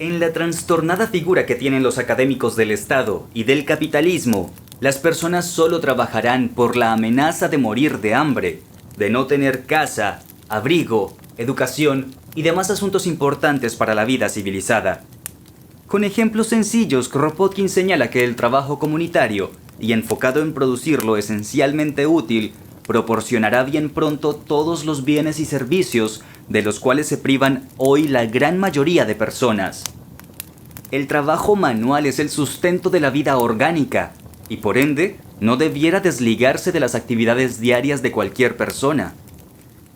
En la trastornada figura que tienen los académicos del Estado y del capitalismo, las personas solo trabajarán por la amenaza de morir de hambre, de no tener casa, abrigo, educación y demás asuntos importantes para la vida civilizada. Con ejemplos sencillos, Kropotkin señala que el trabajo comunitario y enfocado en producir lo esencialmente útil proporcionará bien pronto todos los bienes y servicios de los cuales se privan hoy la gran mayoría de personas. El trabajo manual es el sustento de la vida orgánica y por ende no debiera desligarse de las actividades diarias de cualquier persona.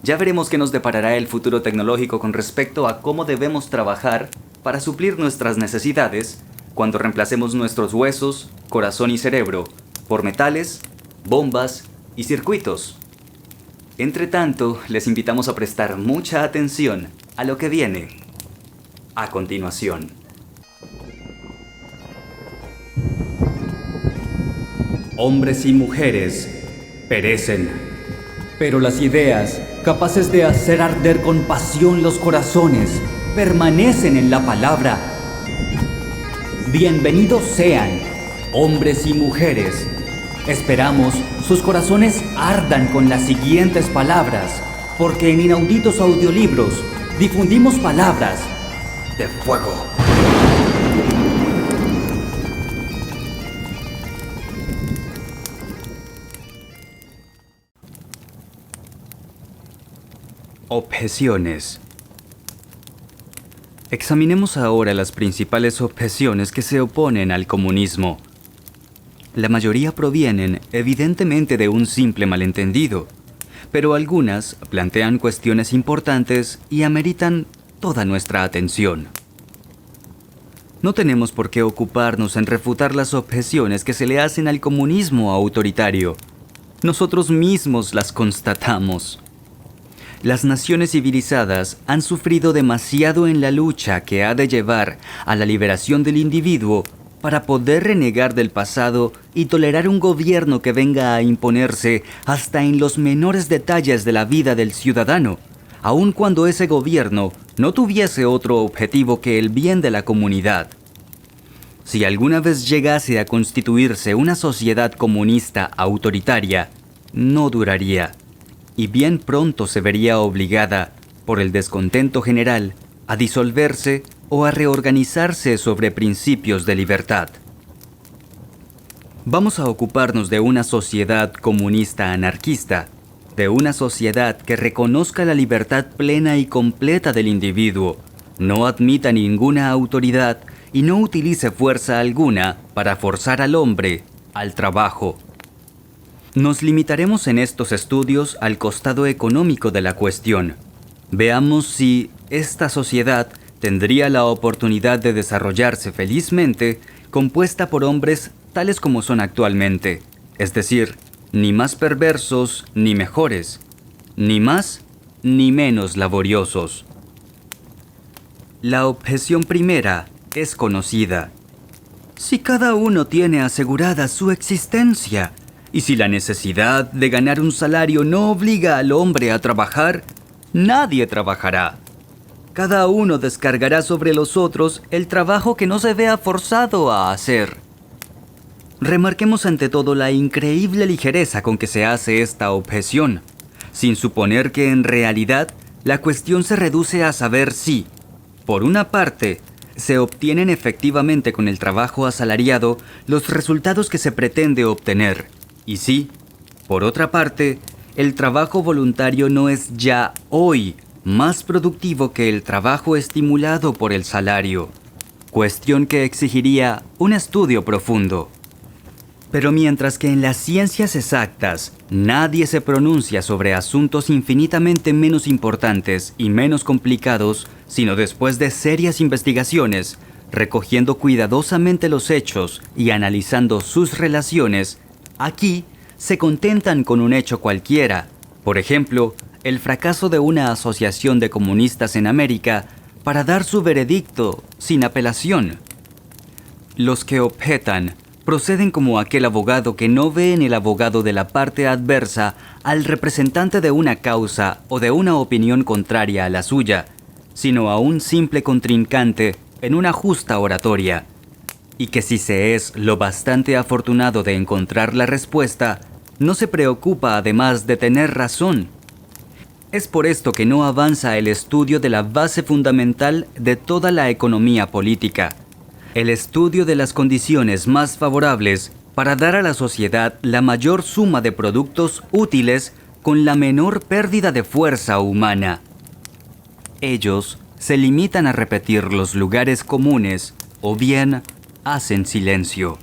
Ya veremos qué nos deparará el futuro tecnológico con respecto a cómo debemos trabajar para suplir nuestras necesidades cuando reemplacemos nuestros huesos, corazón y cerebro por metales, bombas y circuitos. Entre tanto, les invitamos a prestar mucha atención a lo que viene a continuación. Hombres y mujeres perecen, pero las ideas, capaces de hacer arder con pasión los corazones, permanecen en la palabra. Bienvenidos sean, hombres y mujeres. Esperamos sus corazones ardan con las siguientes palabras, porque en Inauditos Audiolibros difundimos palabras de fuego. Objeciones. Examinemos ahora las principales objeciones que se oponen al comunismo. La mayoría provienen, evidentemente, de un simple malentendido, pero algunas plantean cuestiones importantes y ameritan toda nuestra atención. No tenemos por qué ocuparnos en refutar las objeciones que se le hacen al comunismo autoritario. Nosotros mismos las constatamos. Las naciones civilizadas han sufrido demasiado en la lucha que ha de llevar a la liberación del individuo para poder renegar del pasado y tolerar un gobierno que venga a imponerse hasta en los menores detalles de la vida del ciudadano, aun cuando ese gobierno no tuviese otro objetivo que el bien de la comunidad. Si alguna vez llegase a constituirse una sociedad comunista autoritaria, no duraría, y bien pronto se vería obligada, por el descontento general, a disolverse o a reorganizarse sobre principios de libertad. Vamos a ocuparnos de una sociedad comunista anarquista, de una sociedad que reconozca la libertad plena y completa del individuo, no admita ninguna autoridad y no utilice fuerza alguna para forzar al hombre al trabajo. Nos limitaremos en estos estudios al costado económico de la cuestión. Veamos si esta sociedad tendría la oportunidad de desarrollarse felizmente, compuesta por hombres tales como son actualmente, es decir, ni más perversos ni mejores, ni más ni menos laboriosos. La objeción primera es conocida. Si cada uno tiene asegurada su existencia, y si la necesidad de ganar un salario no obliga al hombre a trabajar, nadie trabajará. Cada uno descargará sobre los otros el trabajo que no se vea forzado a hacer. Remarquemos ante todo la increíble ligereza con que se hace esta objeción, sin suponer que en realidad la cuestión se reduce a saber si, por una parte, se obtienen efectivamente con el trabajo asalariado los resultados que se pretende obtener, y si, por otra parte, el trabajo voluntario no es ya hoy más productivo que el trabajo estimulado por el salario, cuestión que exigiría un estudio profundo. Pero mientras que en las ciencias exactas nadie se pronuncia sobre asuntos infinitamente menos importantes y menos complicados, sino después de serias investigaciones, recogiendo cuidadosamente los hechos y analizando sus relaciones, aquí se contentan con un hecho cualquiera, por ejemplo, el fracaso de una asociación de comunistas en América para dar su veredicto sin apelación. Los que objetan proceden como aquel abogado que no ve en el abogado de la parte adversa al representante de una causa o de una opinión contraria a la suya, sino a un simple contrincante en una justa oratoria, y que si se es lo bastante afortunado de encontrar la respuesta, no se preocupa además de tener razón. Es por esto que no avanza el estudio de la base fundamental de toda la economía política, el estudio de las condiciones más favorables para dar a la sociedad la mayor suma de productos útiles con la menor pérdida de fuerza humana. Ellos se limitan a repetir los lugares comunes o bien hacen silencio.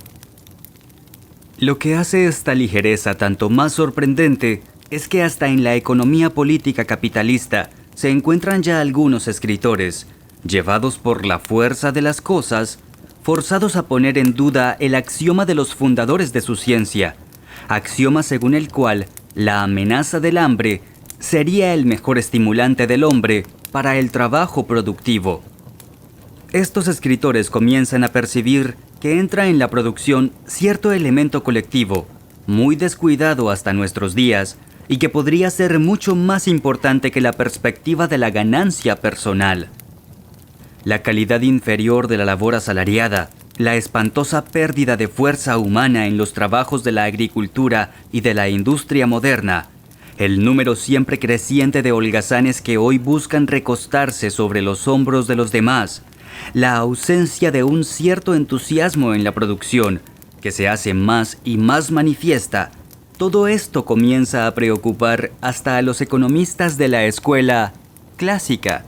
Lo que hace esta ligereza tanto más sorprendente es que hasta en la economía política capitalista se encuentran ya algunos escritores, llevados por la fuerza de las cosas, forzados a poner en duda el axioma de los fundadores de su ciencia, axioma según el cual la amenaza del hambre sería el mejor estimulante del hombre para el trabajo productivo. Estos escritores comienzan a percibir que entra en la producción cierto elemento colectivo, muy descuidado hasta nuestros días, y que podría ser mucho más importante que la perspectiva de la ganancia personal. La calidad inferior de la labor asalariada, la espantosa pérdida de fuerza humana en los trabajos de la agricultura y de la industria moderna, el número siempre creciente de holgazanes que hoy buscan recostarse sobre los hombros de los demás, la ausencia de un cierto entusiasmo en la producción, que se hace más y más manifiesta, todo esto comienza a preocupar hasta a los economistas de la escuela clásica.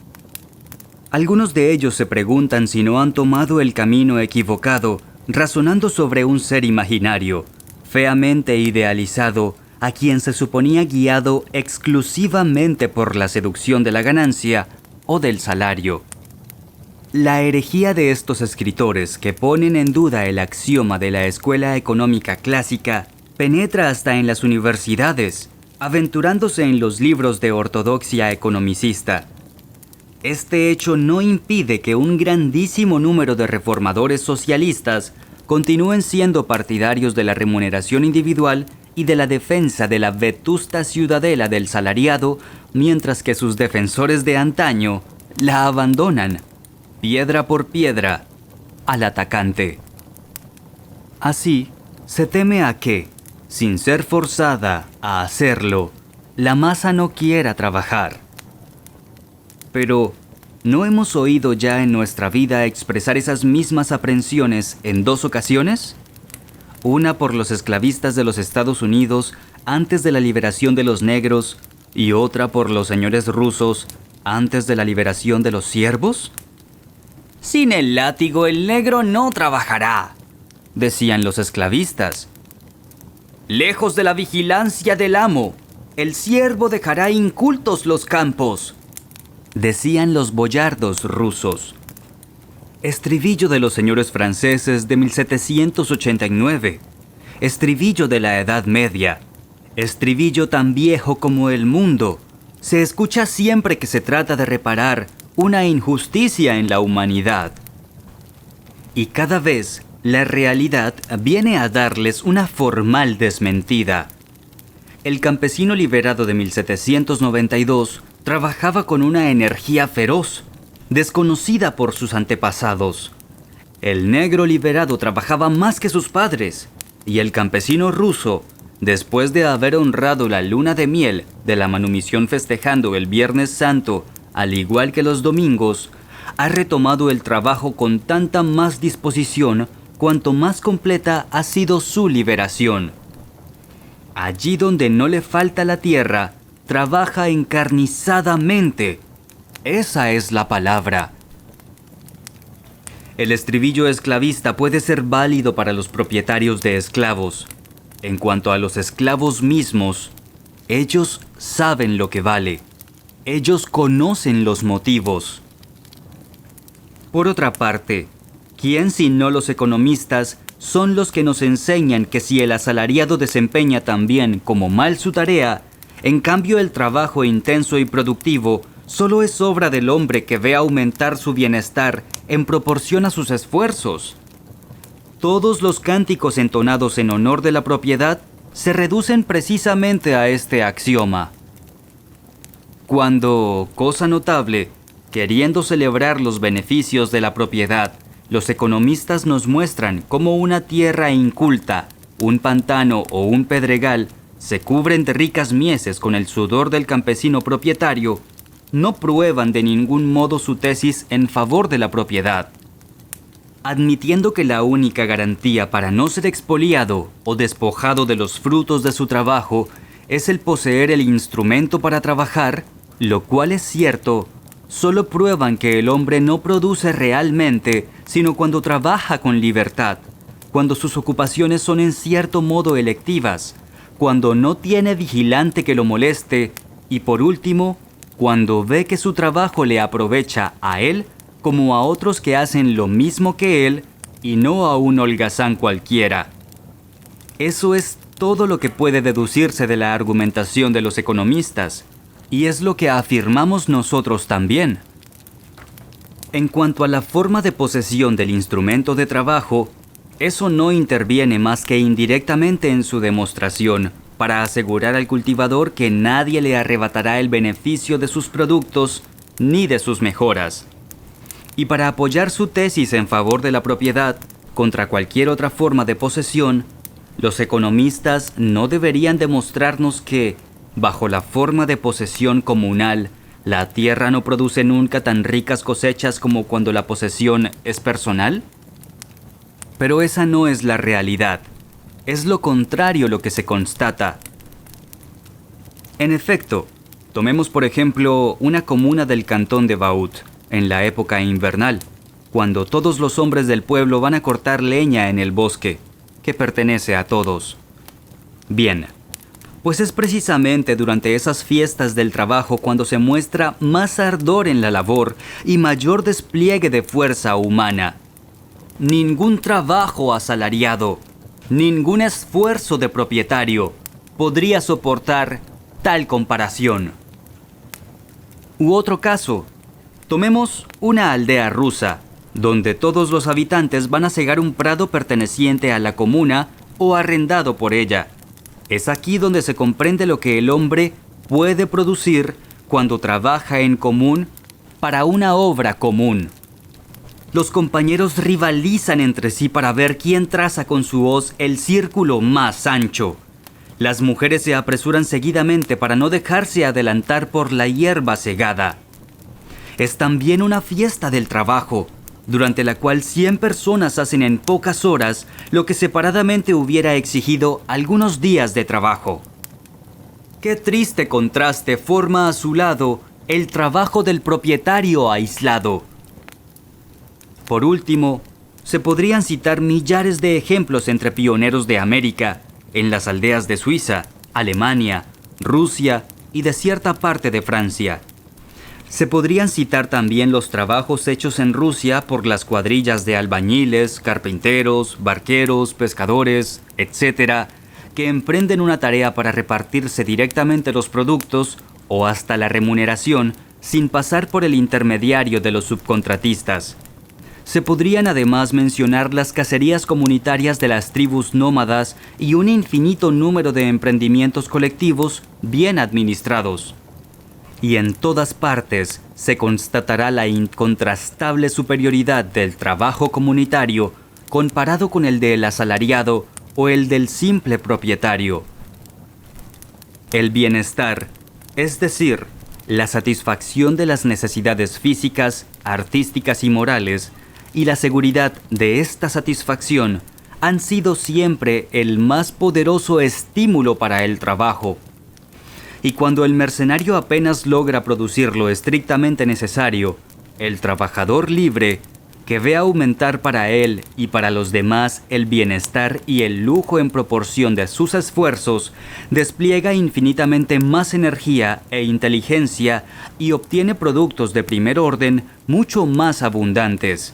Algunos de ellos se preguntan si no han tomado el camino equivocado, razonando sobre un ser imaginario, feamente idealizado, a quien se suponía guiado exclusivamente por la seducción de la ganancia o del salario. La herejía de estos escritores que ponen en duda el axioma de la escuela económica clásica penetra hasta en las universidades, aventurándose en los libros de ortodoxia economicista. Este hecho no impide que un grandísimo número de reformadores socialistas continúen siendo partidarios de la remuneración individual y de la defensa de la vetusta ciudadela del salariado, mientras que sus defensores de antaño la abandonan, piedra por piedra, al atacante. Así, se teme a que, sin ser forzada a hacerlo, la masa no quiera trabajar. Pero, ¿no hemos oído ya en nuestra vida expresar esas mismas aprensiones en dos ocasiones? Una por los esclavistas de los Estados Unidos antes de la liberación de los negros y otra por los señores rusos antes de la liberación de los siervos. Sin el látigo el negro no trabajará, decían los esclavistas. Lejos de la vigilancia del amo, el siervo dejará incultos los campos, decían los boyardos rusos. Estribillo de los señores franceses de 1789, estribillo de la Edad Media, estribillo tan viejo como el mundo, se escucha siempre que se trata de reparar una injusticia en la humanidad. Y cada vez la realidad viene a darles una formal desmentida. El campesino liberado de 1792 trabajaba con una energía feroz, desconocida por sus antepasados. El negro liberado trabajaba más que sus padres, y el campesino ruso, después de haber honrado la luna de miel de la manumisión festejando el Viernes Santo, al igual que los domingos, ha retomado el trabajo con tanta más disposición cuanto más completa ha sido su liberación. Allí donde no le falta la tierra, trabaja encarnizadamente. Esa es la palabra. El estribillo esclavista puede ser válido para los propietarios de esclavos. En cuanto a los esclavos mismos, ellos saben lo que vale. Ellos conocen los motivos. Por otra parte, ¿quién sino los economistas son los que nos enseñan que si el asalariado desempeña tan bien como mal su tarea, en cambio el trabajo intenso y productivo solo es obra del hombre que ve aumentar su bienestar en proporción a sus esfuerzos? Todos los cánticos entonados en honor de la propiedad se reducen precisamente a este axioma. Cuando, cosa notable, Queriendo celebrar los beneficios de la propiedad, los economistas nos muestran cómo una tierra inculta, un pantano o un pedregal se cubren de ricas mieses con el sudor del campesino propietario, no prueban de ningún modo su tesis en favor de la propiedad. Admitiendo que la única garantía para no ser expoliado o despojado de los frutos de su trabajo es el poseer el instrumento para trabajar, lo cual es cierto, solo prueban que el hombre no produce realmente, sino cuando trabaja con libertad, cuando sus ocupaciones son en cierto modo electivas, cuando no tiene vigilante que lo moleste y por último, cuando ve que su trabajo le aprovecha a él como a otros que hacen lo mismo que él y no a un holgazán cualquiera. Eso es todo lo que puede deducirse de la argumentación de los economistas, y es lo que afirmamos nosotros también. En cuanto a la forma de posesión del instrumento de trabajo, eso no interviene más que indirectamente en su demostración, para asegurar al cultivador que nadie le arrebatará el beneficio de sus productos ni de sus mejoras. Y para apoyar su tesis en favor de la propiedad contra cualquier otra forma de posesión, los economistas no deberían demostrarnos que, bajo la forma de posesión comunal, la tierra no produce nunca tan ricas cosechas como cuando la posesión es personal. Pero esa no es la realidad. Es lo contrario lo que se constata. En efecto, tomemos por ejemplo una comuna del cantón de Vaud, en la época invernal, cuando todos los hombres del pueblo van a cortar leña en el bosque, que pertenece a todos. Bien, pues es precisamente durante esas fiestas del trabajo cuando se muestra más ardor en la labor y mayor despliegue de fuerza humana. Ningún trabajo asalariado, ningún esfuerzo de propietario podría soportar tal comparación. U otro caso, tomemos una aldea rusa, donde todos los habitantes van a segar un prado perteneciente a la comuna o arrendado por ella. Es aquí donde se comprende lo que el hombre puede producir cuando trabaja en común para una obra común. Los compañeros rivalizan entre sí para ver quién traza con su hoz el círculo más ancho. Las mujeres se apresuran seguidamente para no dejarse adelantar por la hierba segada. Es también una fiesta del trabajo, durante la cual 100 personas hacen en pocas horas lo que separadamente hubiera exigido algunos días de trabajo. Qué triste contraste forma a su lado el trabajo del propietario aislado. Por último, se podrían citar millares de ejemplos entre pioneros de América, en las aldeas de Suiza, Alemania, Rusia y de cierta parte de Francia. Se podrían citar también los trabajos hechos en Rusia por las cuadrillas de albañiles, carpinteros, barqueros, pescadores, etc., que emprenden una tarea para repartirse directamente los productos o hasta la remuneración sin pasar por el intermediario de los subcontratistas. Se podrían además mencionar las cacerías comunitarias de las tribus nómadas y un infinito número de emprendimientos colectivos bien administrados. Y en todas partes se constatará la incontrastable superioridad del trabajo comunitario comparado con el del asalariado o el del simple propietario. El bienestar, es decir, la satisfacción de las necesidades físicas, artísticas y morales, y la seguridad de esta satisfacción han sido siempre el más poderoso estímulo para el trabajo. Y cuando el mercenario apenas logra producir lo estrictamente necesario, el trabajador libre, que ve aumentar para él y para los demás el bienestar y el lujo en proporción de sus esfuerzos, despliega infinitamente más energía e inteligencia y obtiene productos de primer orden mucho más abundantes.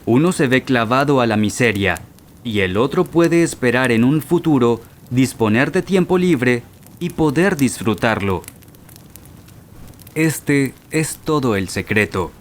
Uno se ve clavado a la miseria y el otro puede esperar en un futuro disponer de tiempo libre y poder disfrutarlo. Este es todo el secreto.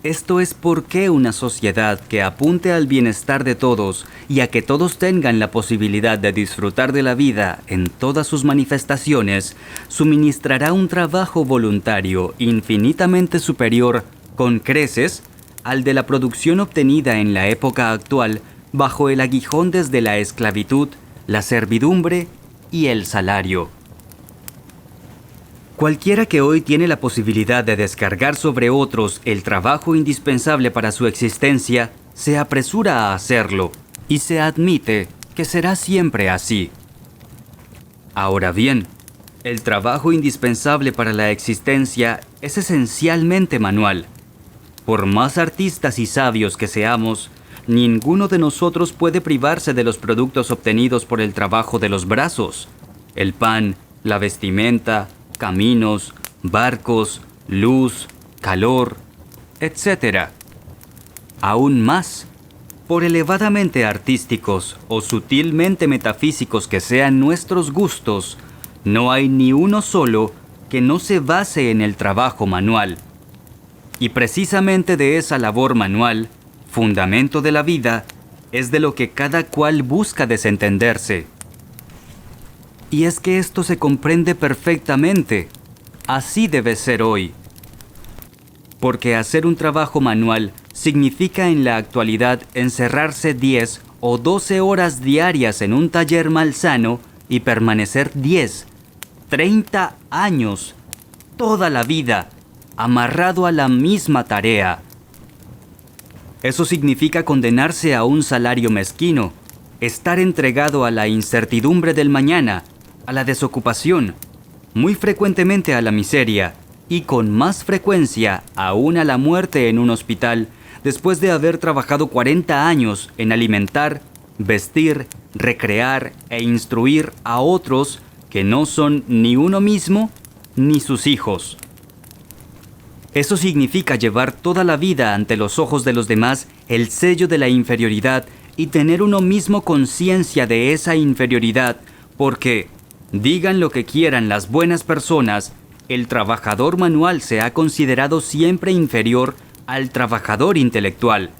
Esto es porque una sociedad que apunte al bienestar de todos y a que todos tengan la posibilidad de disfrutar de la vida en todas sus manifestaciones, suministrará un trabajo voluntario infinitamente superior, con creces, al de la producción obtenida en la época actual bajo el aguijón desde la esclavitud, la servidumbre y el salario. Cualquiera que hoy tiene la posibilidad de descargar sobre otros el trabajo indispensable para su existencia, se apresura a hacerlo y se admite que será siempre así. Ahora bien, el trabajo indispensable para la existencia es esencialmente manual. Por más artistas y sabios que seamos, ninguno de nosotros puede privarse de los productos obtenidos por el trabajo de los brazos: el pan, la vestimenta, caminos, barcos, luz, calor, etc. Aún más, por elevadamente artísticos o sutilmente metafísicos que sean nuestros gustos, no hay ni uno solo que no se base en el trabajo manual. Y precisamente de esa labor manual, fundamento de la vida, es de lo que cada cual busca desentenderse. Y es que esto se comprende perfectamente. Así debe ser hoy. Porque hacer un trabajo manual significa en la actualidad encerrarse 10 o 12 horas diarias en un taller malsano y permanecer 10, 30 años, toda la vida, amarrado a la misma tarea. Eso significa condenarse a un salario mezquino, estar entregado a la incertidumbre del mañana, a la desocupación, muy frecuentemente a la miseria y con más frecuencia aún a la muerte en un hospital después de haber trabajado 40 años en alimentar, vestir, recrear e instruir a otros que no son ni uno mismo ni sus hijos. Eso significa llevar toda la vida ante los ojos de los demás el sello de la inferioridad y tener uno mismo conciencia de esa inferioridad, porque, digan lo que quieran las buenas personas, el trabajador manual se ha considerado siempre inferior al trabajador intelectual.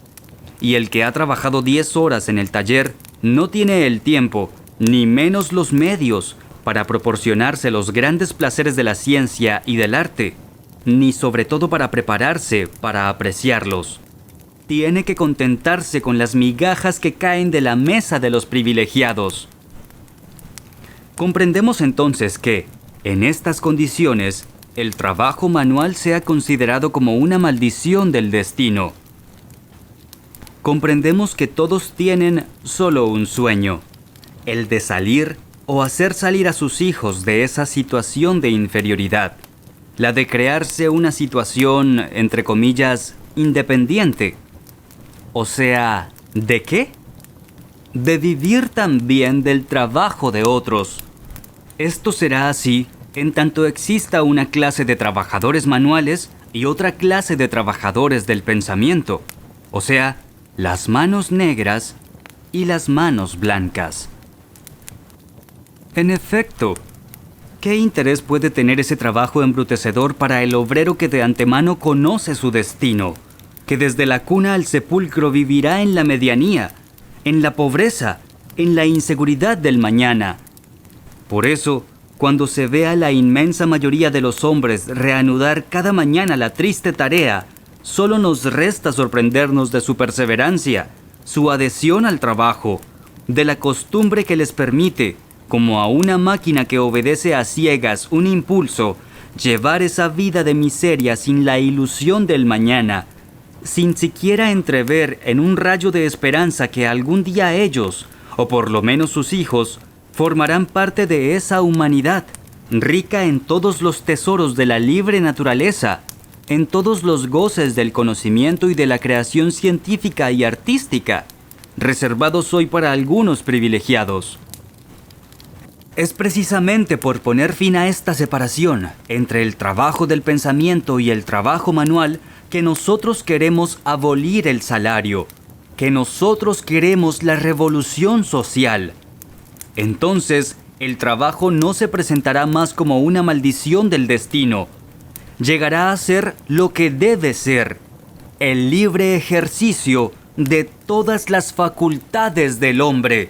Y el que ha trabajado 10 horas en el taller no tiene el tiempo, ni menos los medios, para proporcionarse los grandes placeres de la ciencia y del arte, ni sobre todo para prepararse para apreciarlos. Tiene que contentarse con las migajas que caen de la mesa de los privilegiados. Comprendemos entonces que, en estas condiciones, el trabajo manual sea considerado como una maldición del destino. Comprendemos que todos tienen solo un sueño, el de salir o hacer salir a sus hijos de esa situación de inferioridad, la de crearse una situación, entre comillas, independiente. O sea, ¿de qué? De vivir también del trabajo de otros. Esto será así en tanto exista una clase de trabajadores manuales y otra clase de trabajadores del pensamiento, o sea, las manos negras y las manos blancas. En efecto, ¿qué interés puede tener ese trabajo embrutecedor para el obrero que de antemano conoce su destino, que desde la cuna al sepulcro vivirá en la medianía, en la pobreza, en la inseguridad del mañana? Por eso, cuando se ve a la inmensa mayoría de los hombres reanudar cada mañana la triste tarea, solo nos resta sorprendernos de su perseverancia, su adhesión al trabajo, de la costumbre que les permite, como a una máquina que obedece a ciegas un impulso, llevar esa vida de miseria sin la ilusión del mañana, sin siquiera entrever en un rayo de esperanza que algún día ellos, o por lo menos sus hijos, formarán parte de esa humanidad, rica en todos los tesoros de la libre naturaleza, en todos los goces del conocimiento y de la creación científica y artística, reservados hoy para algunos privilegiados. Es precisamente por poner fin a esta separación entre el trabajo del pensamiento y el trabajo manual que nosotros queremos abolir el salario, que nosotros queremos la revolución social. Entonces, el trabajo no se presentará más como una maldición del destino. Llegará a ser lo que debe ser, el libre ejercicio de todas las facultades del hombre.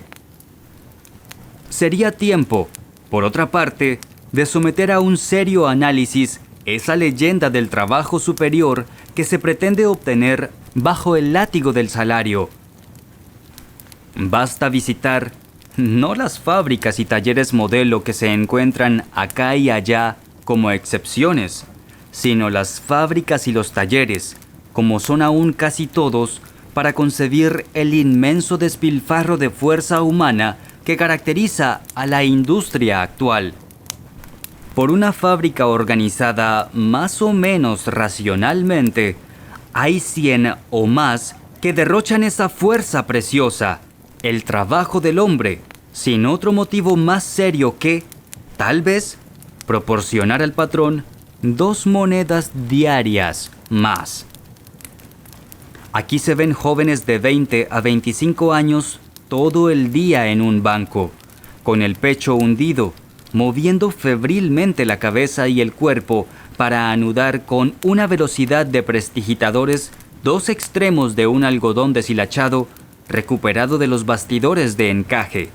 Sería tiempo, por otra parte, de someter a un serio análisis esa leyenda del trabajo superior que se pretende obtener bajo el látigo del salario. Basta visitar no las fábricas y talleres modelo que se encuentran acá y allá como excepciones, sino las fábricas y los talleres, como son aún casi todos, para concebir el inmenso despilfarro de fuerza humana que caracteriza a la industria actual. Por una fábrica organizada más o menos racionalmente, hay 100 o más que derrochan esa fuerza preciosa, el trabajo del hombre, sin otro motivo más serio que, tal vez, proporcionar al patrón 2 monedas diarias más. Aquí se ven jóvenes de 20 a 25 años todo el día en un banco, con el pecho hundido, moviendo febrilmente la cabeza y el cuerpo para anudar con una velocidad de prestidigitadores 2 extremos de un algodón deshilachado recuperado de los bastidores de encaje.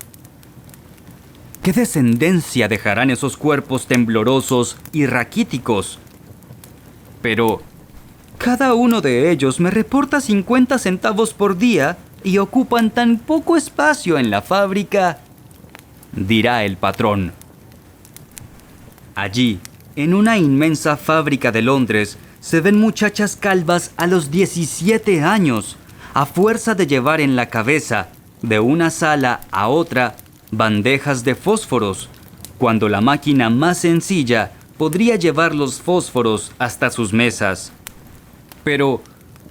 ¿Qué descendencia dejarán esos cuerpos temblorosos y raquíticos? Pero cada uno de ellos me reporta 50 centavos por día y ocupan tan poco espacio en la fábrica, dirá el patrón. Allí, en una inmensa fábrica de Londres, se ven muchachas calvas a los 17 años, a fuerza de llevar en la cabeza, de una sala a otra, bandejas de fósforos, cuando la máquina más sencilla podría llevar los fósforos hasta sus mesas. Pero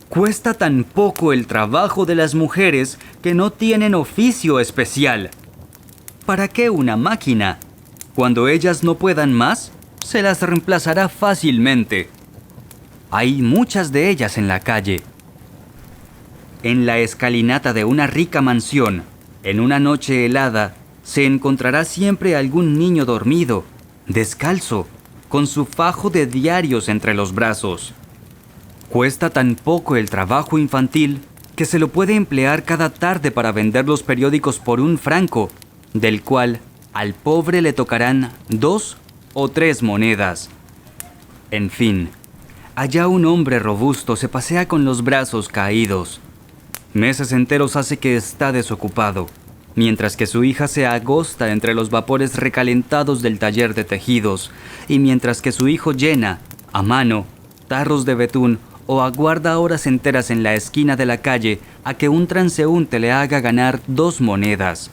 cuesta tan poco el trabajo de las mujeres que no tienen oficio especial. ¿Para qué una máquina? Cuando ellas no puedan más, se las reemplazará fácilmente. Hay muchas de ellas en la calle. En la escalinata de una rica mansión, en una noche helada, se encontrará siempre algún niño dormido, descalzo, con su fajo de diarios entre los brazos. Cuesta tan poco el trabajo infantil que se lo puede emplear cada tarde para vender los periódicos por 1 franco, del cual al pobre le tocarán 2 o 3 monedas. En fin, allá un hombre robusto se pasea con los brazos caídos. Meses enteros hace que está desocupado, mientras que su hija se agosta entre los vapores recalentados del taller de tejidos, y mientras que su hijo llena, a mano, tarros de betún o aguarda horas enteras en la esquina de la calle a que un transeúnte le haga ganar 2 monedas.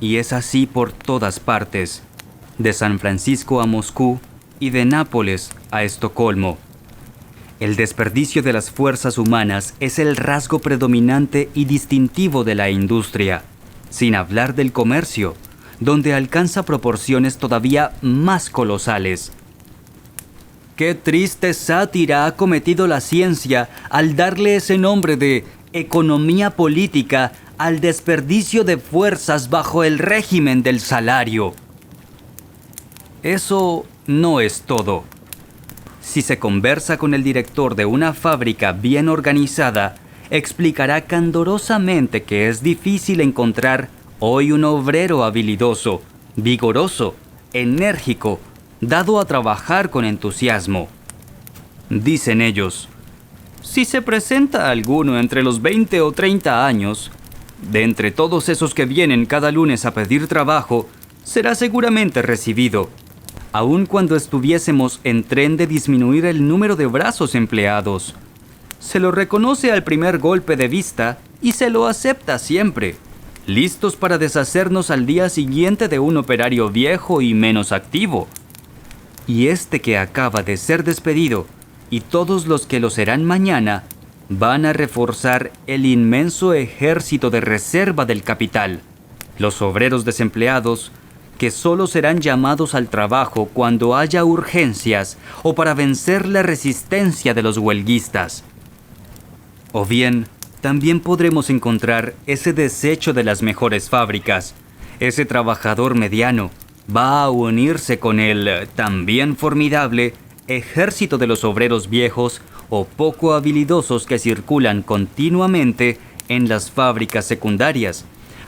Y es así por todas partes, de San Francisco a Moscú y de Nápoles a Estocolmo. El desperdicio de las fuerzas humanas es el rasgo predominante y distintivo de la industria, sin hablar del comercio, donde alcanza proporciones todavía más colosales. Qué triste sátira ha cometido la ciencia al darle ese nombre de economía política al desperdicio de fuerzas bajo el régimen del salario. Eso no es todo. Si se conversa con el director de una fábrica bien organizada, explicará candorosamente que es difícil encontrar hoy un obrero habilidoso, vigoroso, enérgico, dado a trabajar con entusiasmo. Dicen ellos, si se presenta alguno entre los 20 o 30 años, de entre todos esos que vienen cada lunes a pedir trabajo, será seguramente recibido, aun cuando estuviésemos en tren de disminuir el número de brazos empleados. Se lo reconoce al primer golpe de vista y se lo acepta siempre, listos para deshacernos al día siguiente de un operario viejo y menos activo. Y este que acaba de ser despedido, y todos los que lo serán mañana, van a reforzar el inmenso ejército de reserva del capital, los obreros desempleados, que solo serán llamados al trabajo cuando haya urgencias o para vencer la resistencia de los huelguistas. O bien, también podremos encontrar ese desecho de las mejores fábricas. Ese trabajador mediano va a unirse con el también formidable ejército de los obreros viejos o poco habilidosos que circulan continuamente en las fábricas secundarias,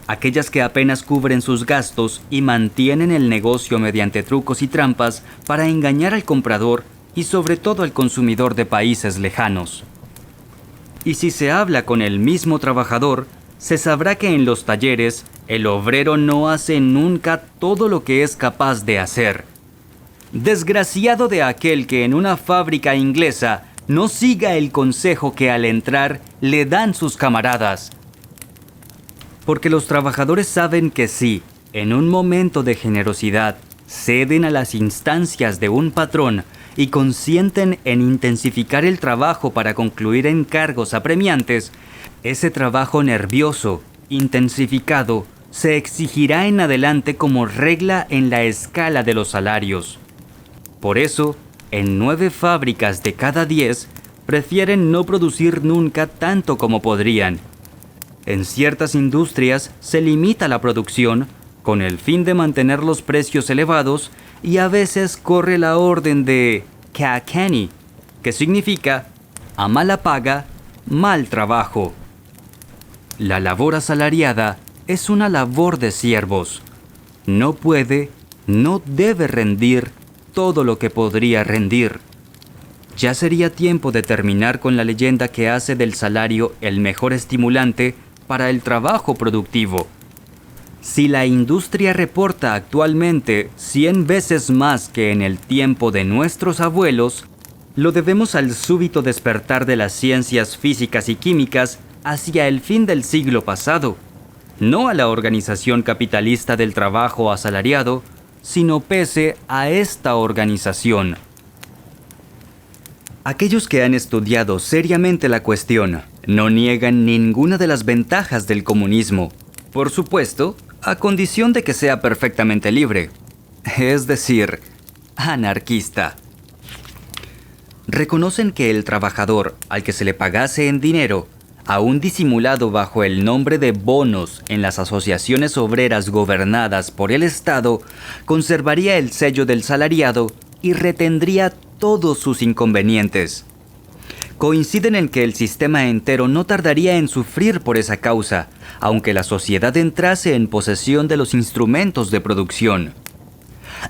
aquellas que apenas cubren sus gastos y mantienen el negocio mediante trucos y trampas para engañar al comprador y sobre todo al consumidor de países lejanos. Y si se habla con el mismo trabajador, se sabrá que en los talleres el obrero no hace nunca todo lo que es capaz de hacer. Desgraciado de aquel que en una fábrica inglesa no siga el consejo que al entrar le dan sus camaradas. Porque los trabajadores saben que si, en un momento de generosidad, ceden a las instancias de un patrón y consienten en intensificar el trabajo para concluir encargos apremiantes, ese trabajo nervioso, intensificado, se exigirá en adelante como regla en la escala de los salarios. Por eso, en 9 fábricas de cada 10 prefieren no producir nunca tanto como podrían. En ciertas industrias se limita la producción con el fin de mantener los precios elevados y a veces corre la orden de Kilkenny, que significa a mala paga, mal trabajo. La labor asalariada es una labor de siervos. No puede, no debe rendir todo lo que podría rendir. Ya sería tiempo de terminar con la leyenda que hace del salario el mejor estimulante para el trabajo productivo. Si la industria reporta actualmente 100 veces más que en el tiempo de nuestros abuelos, lo debemos al súbito despertar de las ciencias físicas y químicas hacia el fin del siglo pasado, no a la organización capitalista del trabajo asalariado, sino pese a esta organización. Aquellos que han estudiado seriamente la cuestión no niegan ninguna de las ventajas del comunismo, por supuesto, a condición de que sea perfectamente libre, es decir, anarquista. Reconocen que el trabajador al que se le pagase en dinero, aún disimulado bajo el nombre de bonos en las asociaciones obreras gobernadas por el Estado, conservaría el sello del salariado y retendría todos sus inconvenientes. Coinciden en que el sistema entero no tardaría en sufrir por esa causa, aunque la sociedad entrase en posesión de los instrumentos de producción.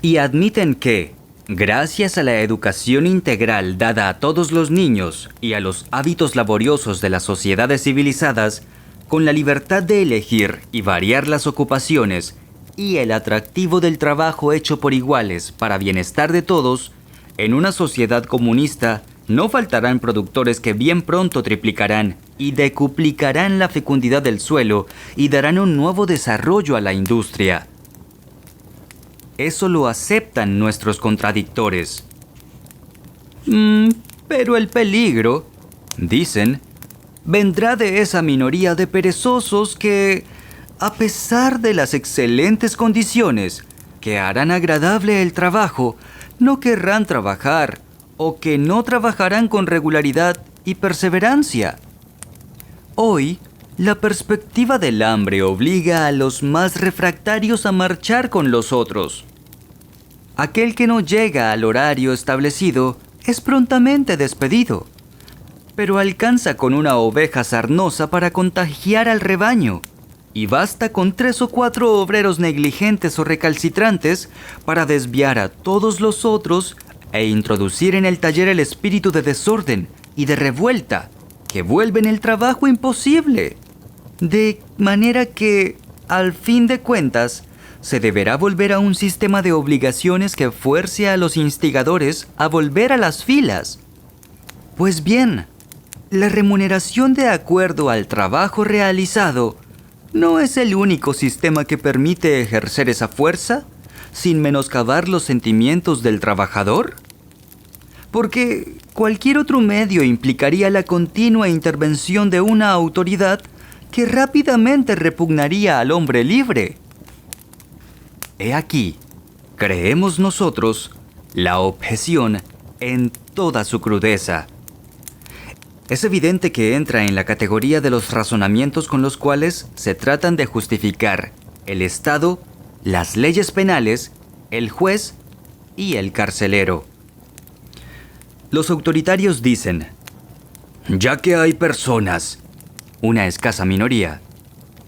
Y admiten que, gracias a la educación integral dada a todos los niños y a los hábitos laboriosos de las sociedades civilizadas, con la libertad de elegir y variar las ocupaciones y el atractivo del trabajo hecho por iguales para bienestar de todos, en una sociedad comunista no faltarán productores que bien pronto triplicarán y decuplicarán la fecundidad del suelo y darán un nuevo desarrollo a la industria. Eso lo aceptan nuestros contradictores. Pero el peligro, dicen, vendrá de esa minoría de perezosos que, a pesar de las excelentes condiciones que harán agradable el trabajo, no querrán trabajar o que no trabajarán con regularidad y perseverancia. Hoy, la perspectiva del hambre obliga a los más refractarios a marchar con los otros. Aquel que no llega al horario establecido es prontamente despedido, pero alcanza con una oveja sarnosa para contagiar al rebaño, y basta con 3 o 4 obreros negligentes o recalcitrantes para desviar a todos los otros e introducir en el taller el espíritu de desorden y de revuelta que vuelven el trabajo imposible. De manera que, al fin de cuentas, se deberá volver a un sistema de obligaciones que fuerce a los instigadores a volver a las filas. Pues bien, la remuneración de acuerdo al trabajo realizado no es el único sistema que permite ejercer esa fuerza sin menoscabar los sentimientos del trabajador. Porque cualquier otro medio implicaría la continua intervención de una autoridad que rápidamente repugnaría al hombre libre. He aquí, creemos nosotros, la objeción en toda su crudeza. Es evidente que entra en la categoría de los razonamientos con los cuales se tratan de justificar el Estado, las leyes penales, el juez y el carcelero. Los autoritarios dicen, Ya que hay personas, una escasa minoría,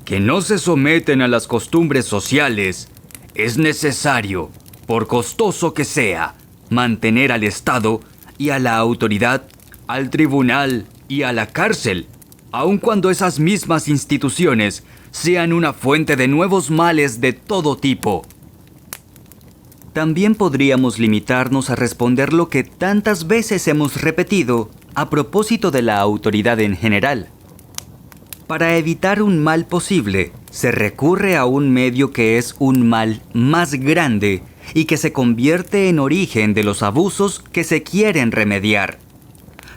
que no se someten a las costumbres sociales, es necesario, por costoso que sea, mantener al Estado y a la autoridad, al tribunal y a la cárcel, aun cuando esas mismas instituciones sean una fuente de nuevos males de todo tipo. También podríamos limitarnos a responder lo que tantas veces hemos repetido a propósito de la autoridad en general. Para evitar un mal posible, se recurre a un medio que es un mal más grande y que se convierte en origen de los abusos que se quieren remediar.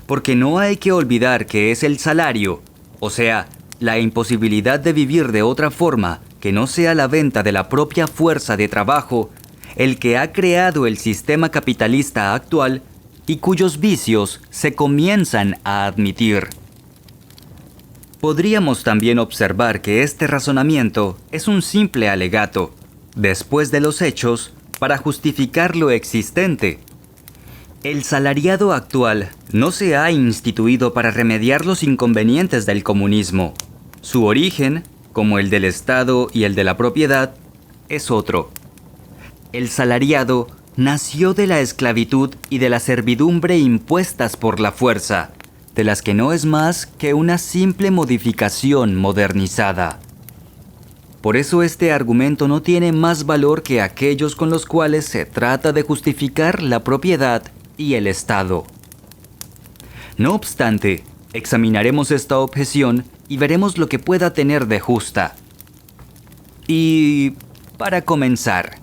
Porque no hay que olvidar que es el salario, o sea, la imposibilidad de vivir de otra forma que no sea la venta de la propia fuerza de trabajo, el que ha creado el sistema capitalista actual y cuyos vicios se comienzan a admitir. Podríamos también observar que este razonamiento es un simple alegato, después de los hechos, para justificar lo existente. El salariado actual no se ha instituido para remediar los inconvenientes del comunismo. Su origen, como el del Estado y el de la propiedad, es otro. El salariado nació de la esclavitud y de la servidumbre impuestas por la fuerza, de las que no es más que una simple modificación modernizada. Por eso este argumento no tiene más valor que aquellos con los cuales se trata de justificar la propiedad y el Estado. No obstante, examinaremos esta objeción y veremos lo que pueda tener de justa. Y, para comenzar,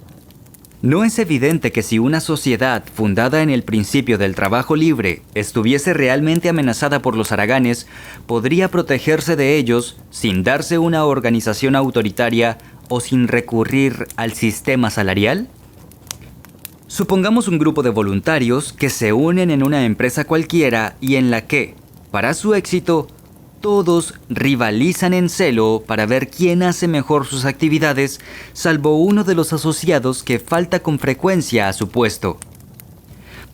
¿no es evidente que si una sociedad fundada en el principio del trabajo libre estuviese realmente amenazada por los haraganes, podría protegerse de ellos sin darse una organización autoritaria o sin recurrir al sistema salarial? Supongamos un grupo de voluntarios que se unen en una empresa cualquiera y en la que, para su éxito, todos rivalizan en celo para ver quién hace mejor sus actividades, salvo uno de los asociados que falta con frecuencia a su puesto.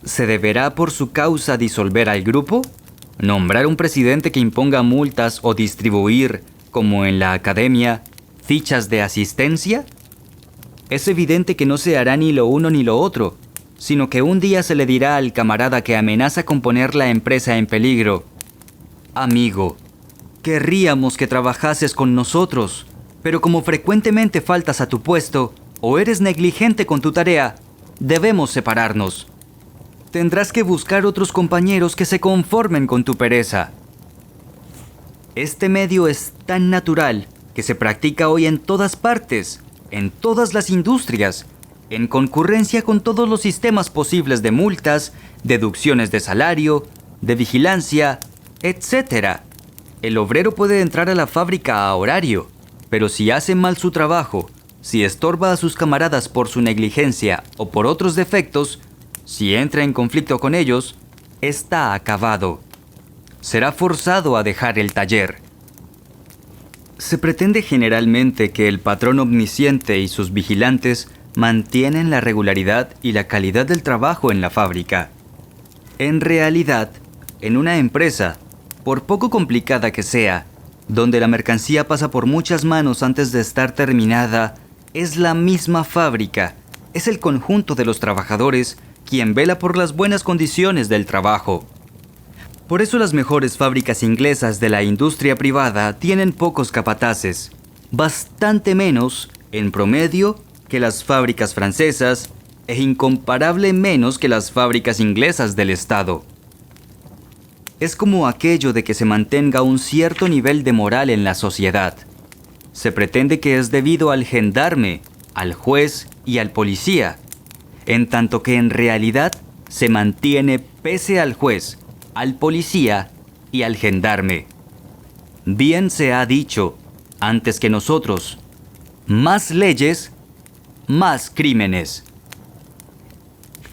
¿Se deberá por su causa disolver al grupo? ¿Nombrar un presidente que imponga multas o distribuir, como en la academia, fichas de asistencia? Es evidente que no se hará ni lo uno ni lo otro, sino que un día se le dirá al camarada que amenaza con poner la empresa en peligro: amigo, querríamos que trabajases con nosotros, pero como frecuentemente faltas a tu puesto o eres negligente con tu tarea, debemos separarnos. Tendrás que buscar otros compañeros que se conformen con tu pereza. Este medio es tan natural que se practica hoy en todas partes, en todas las industrias, en concurrencia con todos los sistemas posibles de multas, deducciones de salario, de vigilancia, etc. El obrero puede entrar a la fábrica a horario, pero si hace mal su trabajo, si estorba a sus camaradas por su negligencia o por otros defectos, si entra en conflicto con ellos, está acabado. Será forzado a dejar el taller. Se pretende generalmente que el patrón omnisciente y sus vigilantes mantienen la regularidad y la calidad del trabajo en la fábrica. En realidad, en una empresa, por poco complicada que sea, donde la mercancía pasa por muchas manos antes de estar terminada, es la misma fábrica, es el conjunto de los trabajadores quien vela por las buenas condiciones del trabajo. Por eso las mejores fábricas inglesas de la industria privada tienen pocos capataces, bastante menos, en promedio, que las fábricas francesas e incomparable menos que las fábricas inglesas del Estado. Es como aquello de que se mantenga un cierto nivel de moral en la sociedad. Se pretende que es debido al gendarme, al juez y al policía, en tanto que en realidad se mantiene pese al juez, al policía y al gendarme. Bien se ha dicho, antes que nosotros, más leyes, más crímenes.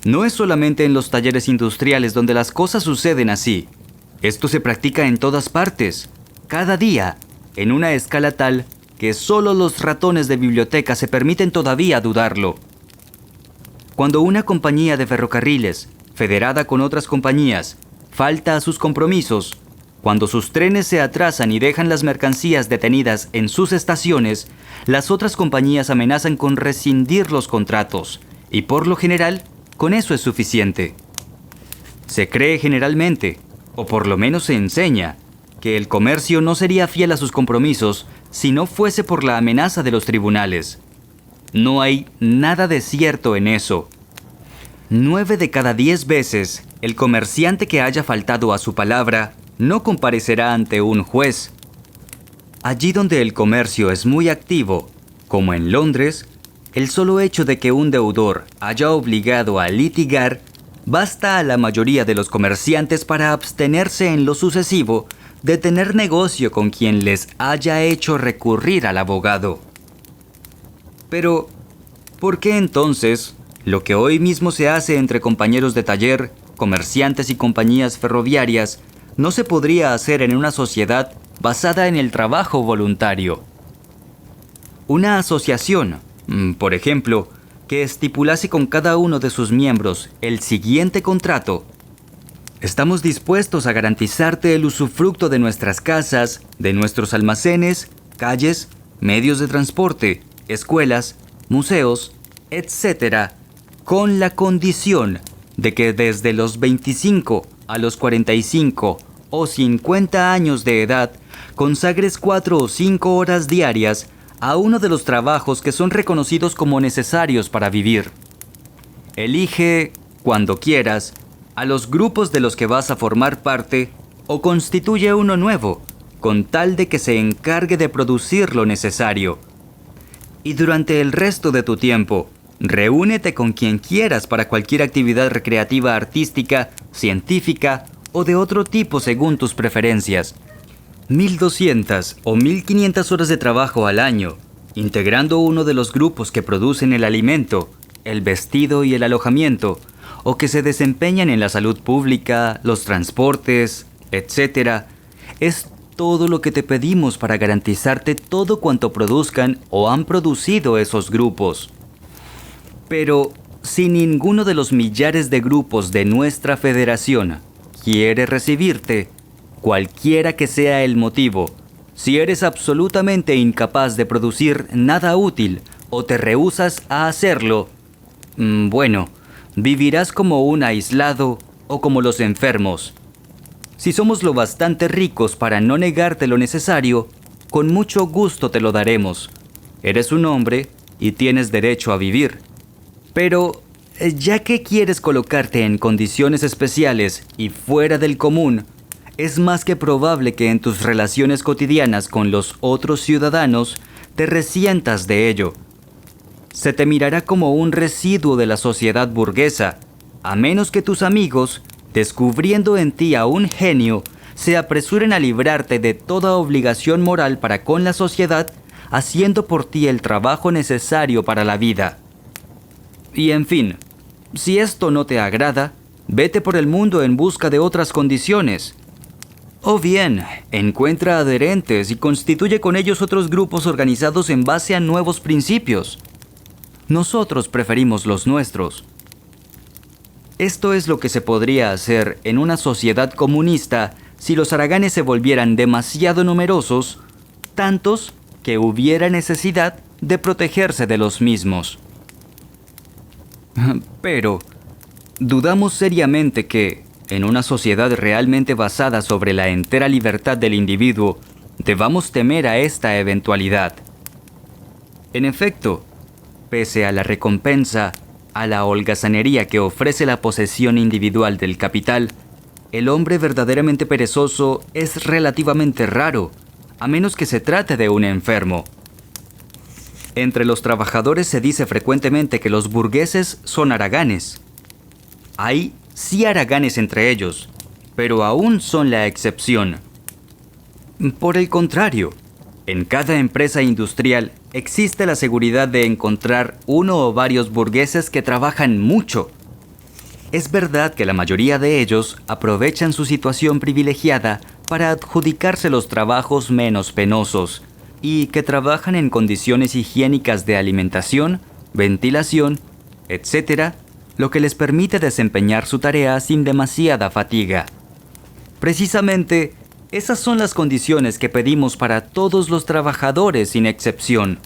No es solamente en los talleres industriales donde las cosas suceden así. Esto se practica en todas partes, cada día, en una escala tal que solo los ratones de biblioteca se permiten todavía dudarlo. Cuando una compañía de ferrocarriles, federada con otras compañías, falta a sus compromisos, Cuando sus trenes se atrasan y dejan las mercancías detenidas en sus estaciones, las otras compañías amenazan con rescindir los contratos, y por lo general, con eso es suficiente. Se cree generalmente, o por lo menos se enseña, que el comercio no sería fiel a sus compromisos si no fuese por la amenaza de los tribunales. No hay nada de cierto en eso. 9 de cada 10 veces, el comerciante que haya faltado a su palabra no comparecerá ante un juez. Allí donde el comercio es muy activo, como en Londres, el solo hecho de que un deudor haya obligado a litigar basta a la mayoría de los comerciantes para abstenerse en lo sucesivo de tener negocio con quien les haya hecho recurrir al abogado. Pero, ¿por qué entonces lo que hoy mismo se hace entre compañeros de taller, comerciantes y compañías ferroviarias no se podría hacer en una sociedad basada en el trabajo voluntario? Una asociación, por ejemplo, que estipulase con cada uno de sus miembros el siguiente contrato: estamos dispuestos a garantizarte el usufructo de nuestras casas, de nuestros almacenes, calles, medios de transporte, escuelas, museos, etc., con la condición de que desde los 25 a los 45 o 50 años de edad consagres 4 o 5 horas diarias a uno de los trabajos que son reconocidos como necesarios para vivir. Elige, cuando quieras, a los grupos de los que vas a formar parte o constituye uno nuevo, con tal de que se encargue de producir lo necesario. Y durante el resto de tu tiempo, reúnete con quien quieras para cualquier actividad recreativa, artística, científica o de otro tipo según tus preferencias. 1.200 o 1.500 horas de trabajo al año, integrando uno de los grupos que producen el alimento, el vestido y el alojamiento, o que se desempeñan en la salud pública, los transportes, etc., es todo lo que te pedimos para garantizarte todo cuanto produzcan o han producido esos grupos. Pero si ninguno de los millares de grupos de nuestra federación quiere recibirte, cualquiera que sea el motivo, si eres absolutamente incapaz de producir nada útil o te rehusas a hacerlo, bueno, vivirás como un aislado o como los enfermos. Si somos lo bastante ricos para no negarte lo necesario, con mucho gusto te lo daremos. Eres un hombre y tienes derecho a vivir. Pero, ya que quieres colocarte en condiciones especiales y fuera del común, es más que probable que en tus relaciones cotidianas con los otros ciudadanos te resientas de ello. Se te mirará como un residuo de la sociedad burguesa, a menos que tus amigos, descubriendo en ti a un genio, se apresuren a librarte de toda obligación moral para con la sociedad, haciendo por ti el trabajo necesario para la vida. Y en fin, si esto no te agrada, vete por el mundo en busca de otras condiciones. O bien, encuentra adherentes y constituye con ellos otros grupos organizados en base a nuevos principios. Nosotros preferimos los nuestros. Esto es lo que se podría hacer en una sociedad comunista si los haraganes se volvieran demasiado numerosos, tantos que hubiera necesidad de protegerse de los mismos. Pero, dudamos seriamente que, en una sociedad realmente basada sobre la entera libertad del individuo, debamos temer a esta eventualidad. En efecto, pese a la recompensa, a la holgazanería que ofrece la posesión individual del capital, el hombre verdaderamente perezoso es relativamente raro, a menos que se trate de un enfermo. Entre los trabajadores se dice frecuentemente que los burgueses son haraganes. Hay sí haraganes entre ellos, pero aún son la excepción. Por el contrario, en cada empresa industrial existe la seguridad de encontrar uno o varios burgueses que trabajan mucho. Es verdad que la mayoría de ellos aprovechan su situación privilegiada para adjudicarse los trabajos menos penosos y que trabajan en condiciones higiénicas de alimentación, ventilación, etc., lo que les permite desempeñar su tarea sin demasiada fatiga. Precisamente, Esas son las condiciones que pedimos para todos los trabajadores sin excepción.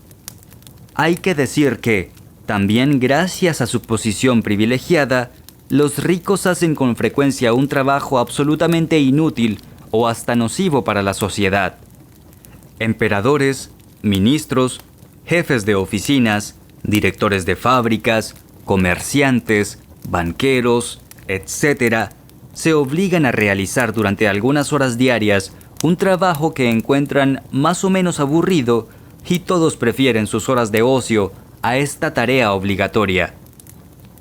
Hay que decir que, también gracias a su posición privilegiada, los ricos hacen con frecuencia un trabajo absolutamente inútil o hasta nocivo para la sociedad. Emperadores, ministros, jefes de oficinas, directores de fábricas, comerciantes, banqueros, etc., se obligan a realizar durante algunas horas diarias un trabajo que encuentran más o menos aburrido y todos prefieren sus horas de ocio a esta tarea obligatoria.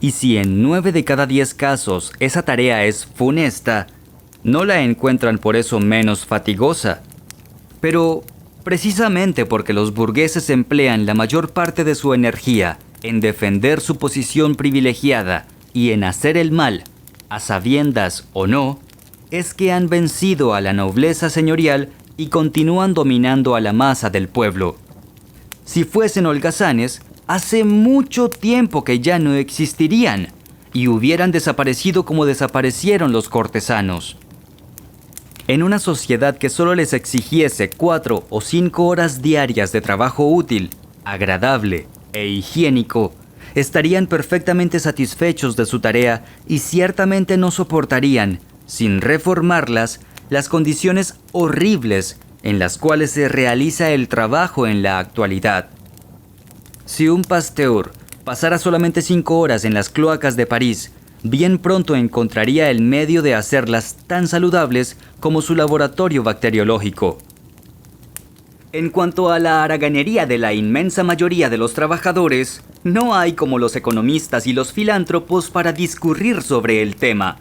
Y si en 9 de cada 10 casos esa tarea es funesta, no la encuentran por eso menos fatigosa. Pero precisamente porque los burgueses emplean la mayor parte de su energía en defender su posición privilegiada y en hacer el mal, a sabiendas o no, es que han vencido a la nobleza señorial y continúan dominando a la masa del pueblo. Si fuesen holgazanes, hace mucho tiempo que ya no existirían y hubieran desaparecido como desaparecieron los cortesanos. En una sociedad que solo les exigiese 4 o 5 horas diarias de trabajo útil, agradable e higiénico, estarían perfectamente satisfechos de su tarea y ciertamente no soportarían, sin reformarlas, las condiciones horribles en las cuales se realiza el trabajo en la actualidad. Si un Pasteur pasara solamente 5 horas en las cloacas de París, bien pronto encontraría el medio de hacerlas tan saludables como su laboratorio bacteriológico. En cuanto a la haraganería de la inmensa mayoría de los trabajadores, no hay como los economistas y los filántropos para discurrir sobre el tema.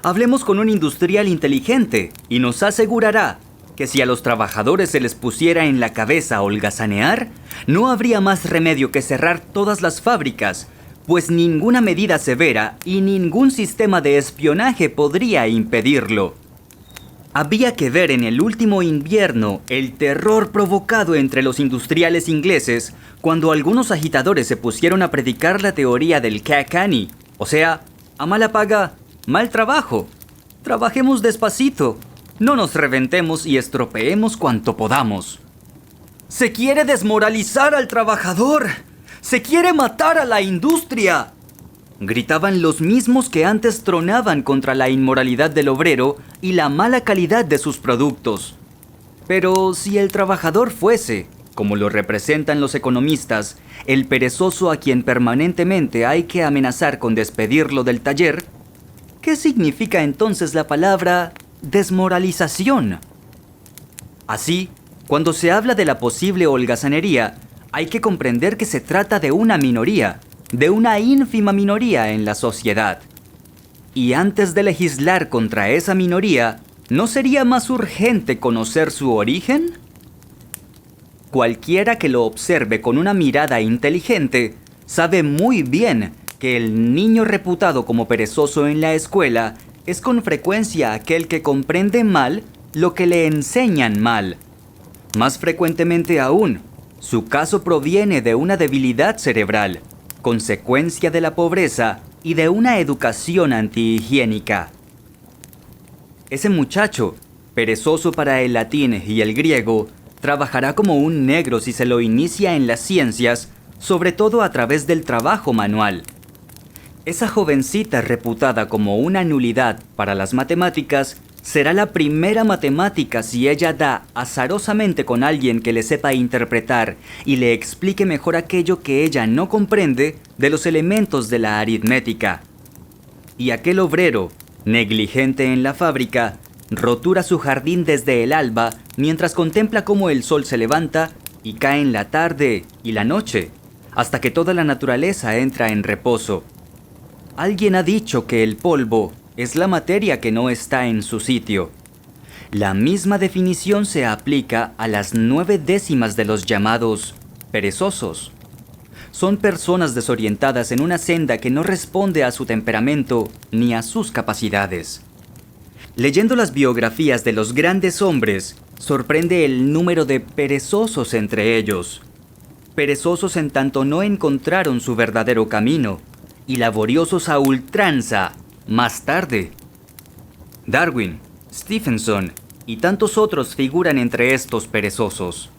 Hablemos con un industrial inteligente y nos asegurará que si a los trabajadores se les pusiera en la cabeza holgazanear, no habría más remedio que cerrar todas las fábricas, pues ninguna medida severa y ningún sistema de espionaje podría impedirlo. Había que ver en el último invierno el terror provocado entre los industriales ingleses cuando algunos agitadores se pusieron a predicar la teoría del Ca-Cani, o sea, a mala paga, mal trabajo. Trabajemos despacito, no nos reventemos y estropeemos cuanto podamos. ¡Se quiere desmoralizar al trabajador! ¡Se quiere matar a la industria!, gritaban los mismos que antes tronaban contra la inmoralidad del obrero y la mala calidad de sus productos. Pero si el trabajador fuese, como lo representan los economistas, el perezoso a quien permanentemente hay que amenazar con despedirlo del taller, ¿qué significa entonces la palabra desmoralización? Así, cuando se habla de la posible holgazanería, hay que comprender que se trata de una minoría, de una ínfima minoría en la sociedad. Y antes de legislar contra esa minoría, ¿no sería más urgente conocer su origen? Cualquiera que lo observe con una mirada inteligente sabe muy bien que el niño reputado como perezoso en la escuela es con frecuencia aquel que comprende mal lo que le enseñan mal. Más frecuentemente aún, su caso proviene de una debilidad cerebral, consecuencia de la pobreza y de una educación antihigiénica. Ese muchacho, perezoso para el latín y el griego, trabajará como un negro si se lo inicia en las ciencias, sobre todo a través del trabajo manual. Esa jovencita reputada como una nulidad para las matemáticas será la primera matemática si ella da azarosamente con alguien que le sepa interpretar y le explique mejor aquello que ella no comprende de los elementos de la aritmética. Y aquel obrero, negligente en la fábrica, rotura su jardín desde el alba mientras contempla cómo el sol se levanta y cae en la tarde y la noche, hasta que toda la naturaleza entra en reposo. Alguien ha dicho que el polvo es la materia que no está en su sitio. La misma definición se aplica a las 9/10 de los llamados perezosos. Son personas desorientadas en una senda que no responde a su temperamento ni a sus capacidades. Leyendo las biografías de los grandes hombres, sorprende el número de perezosos entre ellos. Perezosos en tanto no encontraron su verdadero camino, y laboriosos a ultranza más tarde. Darwin, Stephenson y tantos otros figuran entre estos perezosos.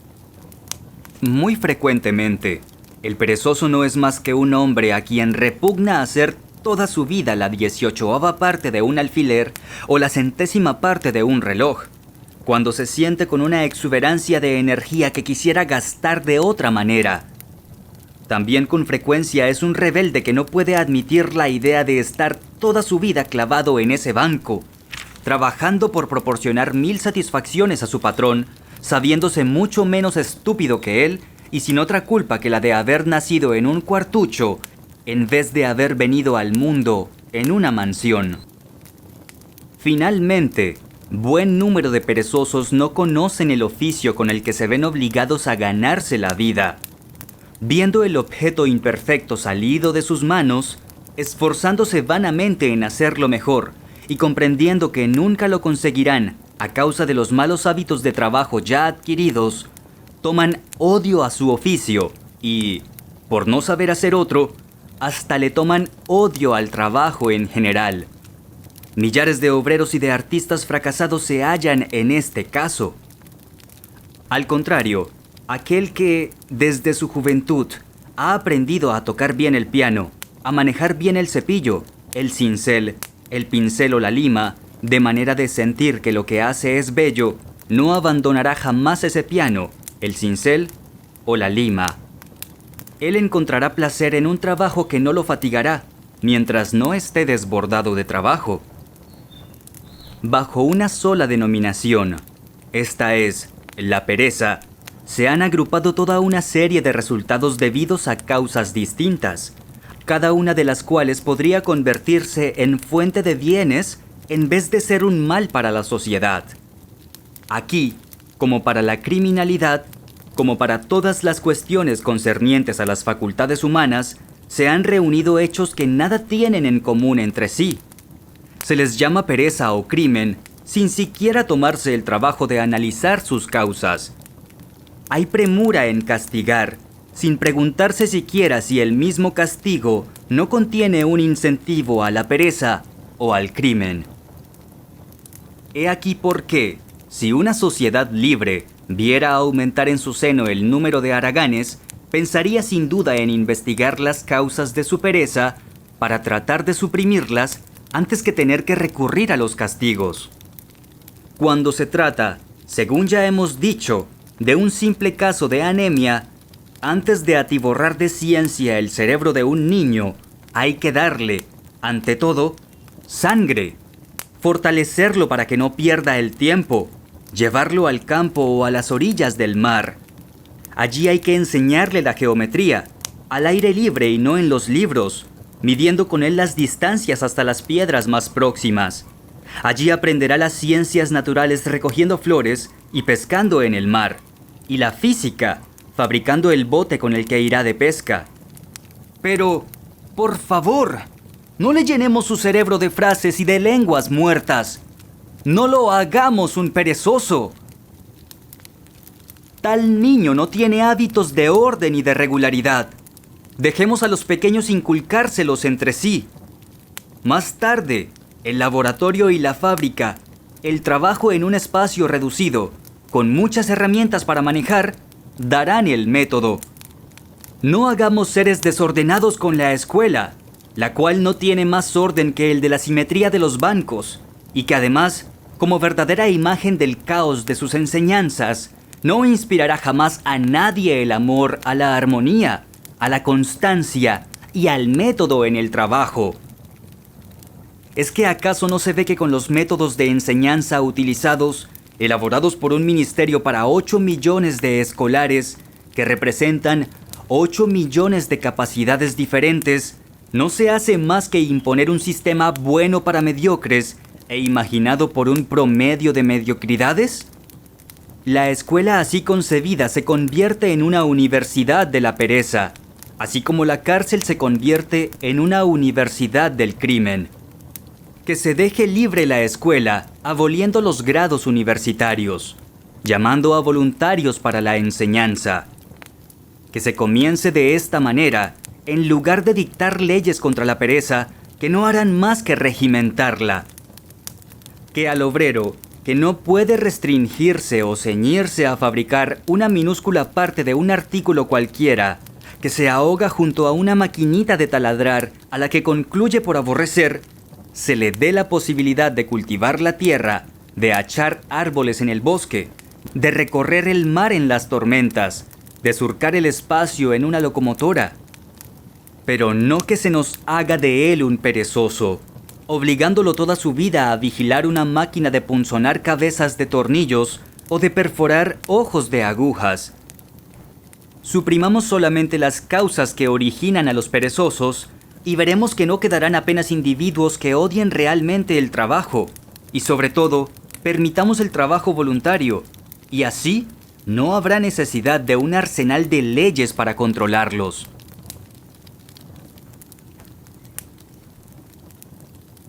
Muy frecuentemente, el perezoso no es más que un hombre a quien repugna hacer toda su vida la 18ª parte de un alfiler o la 100ª parte de un reloj, cuando se siente con una exuberancia de energía que quisiera gastar de otra manera. También con frecuencia es un rebelde que no puede admitir la idea de estar toda su vida clavado en ese banco, trabajando por proporcionar 1000 satisfacciones a su patrón, sabiéndose mucho menos estúpido que él y sin otra culpa que la de haber nacido en un cuartucho en vez de haber venido al mundo en una mansión. Finalmente, buen número de perezosos no conocen el oficio con el que se ven obligados a ganarse la vida. Viendo el objeto imperfecto salido de sus manos, esforzándose vanamente en hacerlo mejor y comprendiendo que nunca lo conseguirán a causa de los malos hábitos de trabajo ya adquiridos, toman odio a su oficio y, por no saber hacer otro, hasta le toman odio al trabajo en general. Millares de obreros y de artistas fracasados se hallan en este caso. Al contrario, aquel que, desde su juventud, ha aprendido a tocar bien el piano, a manejar bien el cepillo, el cincel, el pincel o la lima, de manera de sentir que lo que hace es bello, no abandonará jamás ese piano, el cincel o la lima. Él encontrará placer en un trabajo que no lo fatigará, mientras no esté desbordado de trabajo. Bajo una sola denominación, esta es, la pereza, se han agrupado toda una serie de resultados debidos a causas distintas, cada una de las cuales podría convertirse en fuente de bienes en vez de ser un mal para la sociedad. Aquí, como para la criminalidad, como para todas las cuestiones concernientes a las facultades humanas, se han reunido hechos que nada tienen en común entre sí. Se les llama pereza o crimen sin siquiera tomarse el trabajo de analizar sus causas. Hay premura en castigar, sin preguntarse siquiera si el mismo castigo no contiene un incentivo a la pereza o al crimen. He aquí por qué, si una sociedad libre viera aumentar en su seno el número de haraganes, pensaría sin duda en investigar las causas de su pereza para tratar de suprimirlas antes que tener que recurrir a los castigos. Cuando se trata, según ya hemos dicho, de un simple caso de anemia, antes de atiborrar de ciencia el cerebro de un niño, hay que darle, ante todo, sangre, fortalecerlo para que no pierda el tiempo, llevarlo al campo o a las orillas del mar. Allí hay que enseñarle la geometría, al aire libre y no en los libros, midiendo con él las distancias hasta las piedras más próximas. Allí aprenderá las ciencias naturales recogiendo flores y pescando en el mar, y la física, fabricando el bote con el que irá de pesca. Pero, por favor, no le llenemos su cerebro de frases y de lenguas muertas. No lo hagamos un perezoso. Tal niño no tiene hábitos de orden y de regularidad. Dejemos a los pequeños inculcárselos entre sí. Más tarde, el laboratorio y la fábrica, el trabajo en un espacio reducido, con muchas herramientas para manejar, darán el método. No hagamos seres desordenados con la escuela, la cual no tiene más orden que el de la simetría de los bancos, y que además, como verdadera imagen del caos de sus enseñanzas, no inspirará jamás a nadie el amor a la armonía, a la constancia y al método en el trabajo. ¿Es que acaso no se ve que con los métodos de enseñanza utilizados, elaborados por un ministerio para 8 millones de escolares, que representan 8 millones de capacidades diferentes, no se hace más que imponer un sistema bueno para mediocres e imaginado por un promedio de mediocridades? La escuela así concebida se convierte en una universidad de la pereza, así como la cárcel se convierte en una universidad del crimen. Que se deje libre la escuela, aboliendo los grados universitarios, llamando a voluntarios para la enseñanza. Que se comience de esta manera, en lugar de dictar leyes contra la pereza que no harán más que regimentarla. Que al obrero, que no puede restringirse o ceñirse a fabricar una minúscula parte de un artículo cualquiera, que se ahoga junto a una maquinita de taladrar a la que concluye por aborrecer, se le dé la posibilidad de cultivar la tierra, de hachar árboles en el bosque, de recorrer el mar en las tormentas, de surcar el espacio en una locomotora. Pero no que se nos haga de él un perezoso, obligándolo toda su vida a vigilar una máquina de punzonar cabezas de tornillos o de perforar ojos de agujas. Suprimamos solamente las causas que originan a los perezosos y veremos que no quedarán apenas individuos que odien realmente el trabajo. Y sobre todo, permitamos el trabajo voluntario, y así no habrá necesidad de un arsenal de leyes para controlarlos.